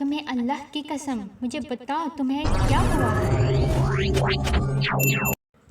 تمہیں اللہ کی قسم مجھے بتاؤ تمہیں کیا ہوا؟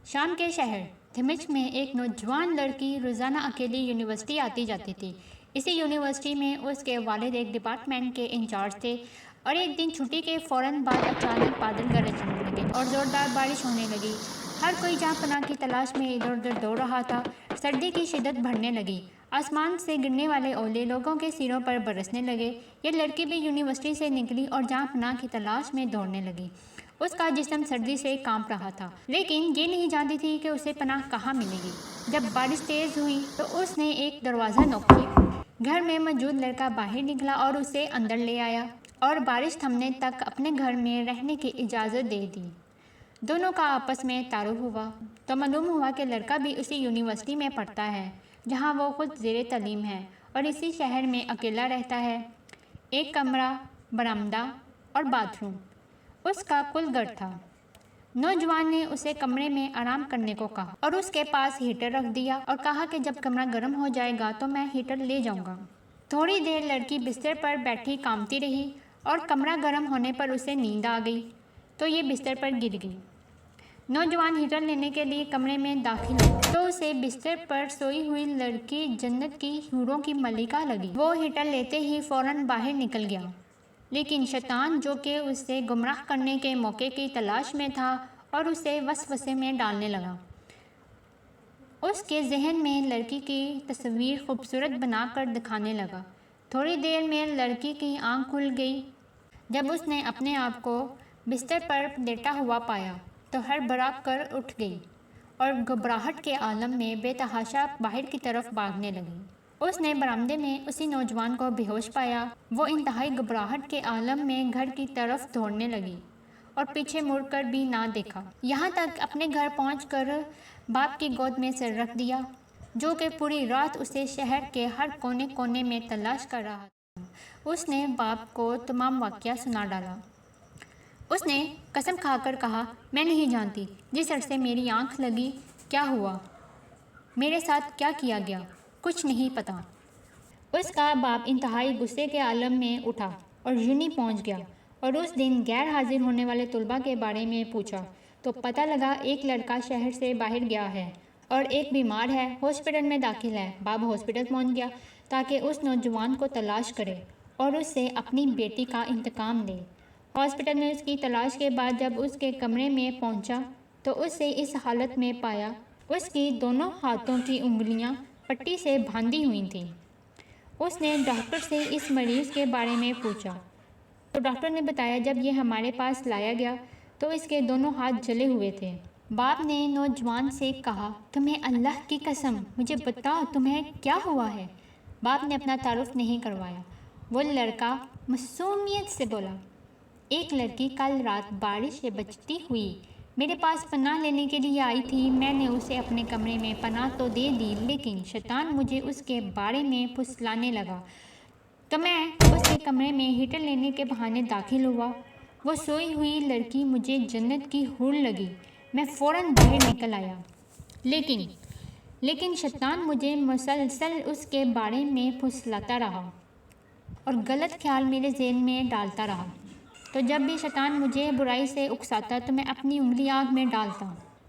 شام کے شہر دمشق میں ایک نوجوان لڑکی روزانہ اکیلی یونیورسٹی آتی جاتی تھی۔ اسی یونیورسٹی میں اس کے والد ایک ڈپارٹمنٹ کے انچارج تھے اور ایک دن چھٹی کے فوراً بعد اچانک بادل گرجنے لگے اور زوردار بارش ہونے لگی۔ ہر کوئی جہاں پناہ کی تلاش میں ادھر ادھر دوڑ رہا تھا۔ سردی کی شدت بڑھنے لگی، آسمان سے گرنے والے اولے لوگوں کے سروں پر برسنے لگے۔ یہ لڑکی بھی یونیورسٹی سے نکلی اور جہاں پناہ کی تلاش میں دوڑنے لگی۔ اس کا جسم سردی سے کانپ رہا تھا، لیکن یہ نہیں جانتی تھی کہ اسے پناہ کہاں ملے گی۔ جب بارش تیز ہوئی تو اس نے ایک دروازہ نوک کیا۔ گھر میں موجود لڑکا باہر نکلا اور اسے اندر لے آیا اور بارش تھمنے تک اپنے گھر میں رہنے کی اجازت دے دی۔ دونوں کا آپس میں تعارف ہوا تو معلوم ہوا کہ لڑکا بھی اسی یونیورسٹی میں پڑھتا ہے جہاں وہ خود زیر تعلیم ہے اور اسی شہر میں اکیلا رہتا ہے۔ ایک کمرہ، برآمدہ اور باتھ روم اس کا کل گھر تھا۔ نوجوان نے اسے کمرے میں آرام کرنے کو کہا اور اس کے پاس ہیٹر رکھ دیا اور کہا کہ جب کمرہ گرم ہو جائے گا تو میں ہیٹر لے جاؤں گا۔ تھوڑی دیر لڑکی بستر پر بیٹھی کامتی رہی اور کمرہ گرم ہونے پر اسے نیند آ گئی تو یہ بستر پر گر گئی۔ نوجوان ہیٹر لینے کے لیے کمرے میں داخل ہوا تو اسے بستر پر سوئی ہوئی لڑکی جنت کی حوروں کی ملکہ لگی۔ وہ ہیٹر لیتے ہی فوراً باہر نکل گیا، لیکن شیطان جو کہ اسے گمراہ کرنے کے موقع کی تلاش میں تھا اور اسے وسوسے میں ڈالنے لگا۔ اس کے ذہن میں لڑکی کی تصویر خوبصورت بنا کر دکھانے لگا۔ تھوڑی دیر میں لڑکی کی آنکھ کھل گئی۔ جب اس نے اپنے آپ کو بستر پر لیٹا ہوا پایا تو ہڑبڑا کر اٹھ گئی اور گھبراہٹ کے عالم میں بے تحاشا باہر کی طرف بھاگنے لگی۔ اس نے برآمدے میں اسی نوجوان کو بے ہوش پایا۔ وہ انتہائی گھبراہٹ کے عالم میں گھر کی طرف دوڑنے لگی اور پیچھے مڑ کر بھی نہ دیکھا، یہاں تک اپنے گھر پہنچ کر باپ کی گود میں سر رکھ دیا جو کہ پوری رات اسے شہر کے ہر کونے کونے میں تلاش کر رہا تھا۔ اس نے باپ کو تمام واقعہ سنا ڈالا۔ اس نے قسم کھا کر کہا، میں نہیں جانتی جس عرصے میری آنکھ لگی کیا ہوا، میرے ساتھ کیا کیا گیا، کچھ نہیں پتا۔ اس کا باپ انتہائی غصے کے عالم میں اٹھا اور یونی پہنچ گیا اور اس دن غیر حاضر ہونے والے طلباء کے بارے میں پوچھا تو پتہ لگا ایک لڑکا شہر سے باہر گیا ہے اور ایک بیمار ہے، ہاسپٹل میں داخل ہے۔ باپ ہاسپٹل پہنچ گیا تاکہ اس نوجوان کو تلاش کرے اور اس سے اپنی بیٹی کا انتقام لے۔ ہاسپٹل میں اس کی تلاش کے بعد جب اس کے کمرے میں پہنچا تو اسے اس حالت میں پایا۔ اس کی دونوں ہاتھوں کی انگلیاں پٹی سے باندھی ہوئی تھیں۔ اس نے ڈاکٹر سے اس مریض کے بارے میں پوچھا تو ڈاکٹر نے بتایا جب یہ ہمارے پاس لایا گیا تو اس کے دونوں ہاتھ جلے ہوئے تھے۔ باپ نے نوجوان سے کہا، تمہیں اللہ کی قسم مجھے بتاؤ تمہیں کیا ہوا ہے؟ باپ نے اپنا تعارف نہیں کروایا۔ وہ لڑکا معصومیت سے بولا، ایک لڑکی کل رات بارش سے بچتی ہوئی میرے پاس پناہ لینے کے لیے آئی تھی۔ میں نے اسے اپنے کمرے میں پناہ تو دے دی، لیکن شیطان مجھے اس کے بارے میں پھسلانے لگا تو میں اس کے کمرے میں ہیٹر لینے کے بہانے داخل ہوا۔ وہ سوئی ہوئی لڑکی مجھے جنت کی حور لگی، میں فوراً باہر نکل آیا، لیکن شیطان مجھے مسلسل اس کے بارے میں پھسلاتا رہا اور غلط خیال میرے ذہن میں ڈالتا رہا۔ تو جب بھی شیطان مجھے برائی سے اکساتا تو میں اپنی انگلی آگ میں ڈالتا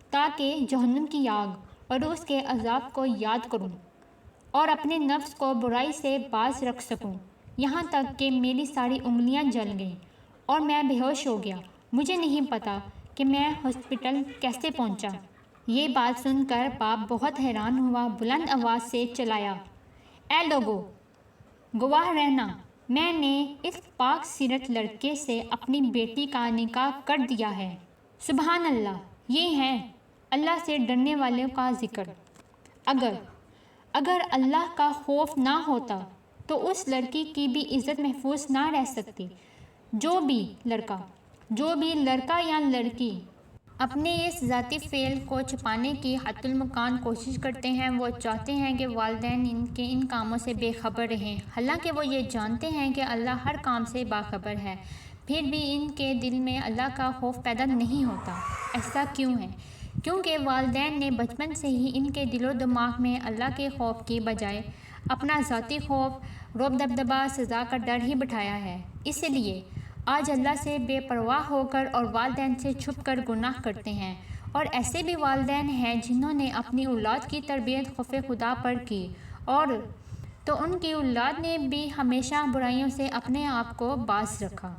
تاکہ جہنم کی آگ اور اس کے عذاب کو یاد کروں اور اپنے نفس کو برائی سے باز رکھ سکوں، یہاں تک کہ میری ساری انگلیاں جل گئیں اور میں بے ہوش ہو گیا۔ مجھے نہیں پتا کہ میں ہاسپٹل کیسے پہنچا۔ یہ بات سن کر باپ بہت حیران ہوا، بلند آواز سے چلایا، اے لوگو، گواہ رہنا، میں نے اس پاک سیرت لڑکے سے اپنی بیٹی کا نکاح کر دیا ہے۔ سبحان اللہ، یہ ہے اللہ سے ڈرنے والوں کا ذکر۔ اگر اللہ کا خوف نہ ہوتا تو اس لڑکی کی بھی عزت محفوظ نہ رہ سکتی۔ جو بھی لڑکا یا لڑکی اپنے اس ذاتی فعل کو چھپانے کی حتی المکان کوشش کرتے ہیں، وہ چاہتے ہیں کہ والدین ان کاموں سے بے خبر رہیں، حالانکہ وہ یہ جانتے ہیں کہ اللہ ہر کام سے باخبر ہے، پھر بھی ان کے دل میں اللہ کا خوف پیدا نہیں ہوتا۔ ایسا کیوں ہے؟ کیونکہ والدین نے بچپن سے ہی ان کے دل و دماغ میں اللہ کے خوف کی بجائے اپنا ذاتی خوف، رعب، دبدبہ، سزا کا ڈر ہی بٹھایا ہے۔ اس لیے آج اللہ سے بے پرواہ ہو کر اور والدین سے چھپ کر گناہ کرتے ہیں، اور ایسے بھی والدین ہیں جنہوں نے اپنی اولاد کی تربیت خوف خدا پر کی، اور تو ان کی اولاد نے بھی ہمیشہ برائیوں سے اپنے آپ کو باز رکھا۔